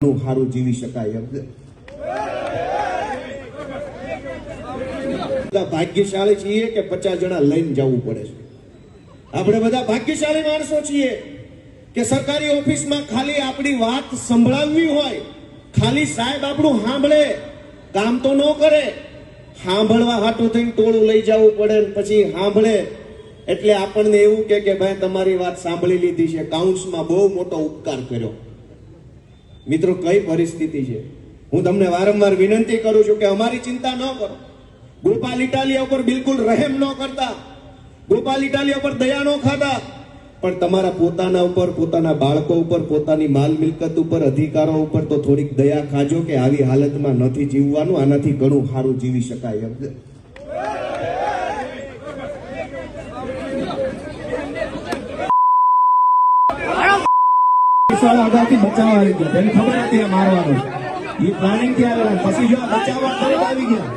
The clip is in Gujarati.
સારું જીવી શકાય એમ છે। બધા ભાગ્યશાળી છીએ કે 50 જણા લઈને જવું પડે છે। આપણે બધા ભાગ્યશાળી માણસો છીએ કે સરકારી ઓફિસમાં ખાલી આપણી વાત સંભળાવવી હોય, ખાલી સાહેબ આપણું સાંભળે, કામ તો ન કરે, સાંભળવા હાટું થઈને ટોળું લઈ જવું પડે, પછી સાંભળે એટલે આપણને એવું કે ભાઈ તમારી વાત સાંભળી લીધી છે, કાઉન્સમાં બહુ મોટો ઉપકાર કર્યો। મિત્રો, કઈ પરિસ્થિતિ છે? હું તમને વારંવાર વિનંતી કરું છું કે અમારી ચિંતા ન કરો। ગોપાલ ઇટાલિયા ઉપર બિલકુલ રહેમ ન કરતા, ગોપાલ ઇટાલિયા ઉપર દયા ન ખાતા, પણ તમારા પોતાના ઉપર, પોતાના બાળકો ઉપર, પોતાની માલ મિલકત ઉપર, અધિકારો ઉપર તો થોડીક દયા ખાજો કે આવી હાલતમાં નથી જીવવાનું, આનાથી ઘણું સારું જીવી શકાય એમ છે। આગળથી બચાવવા આવી ગયા, તેને ખબર હતી મારવાનું, એ પ્લાનિંગ થી આવેલા, પછી જો બચાવવા તરત આવી ગયા।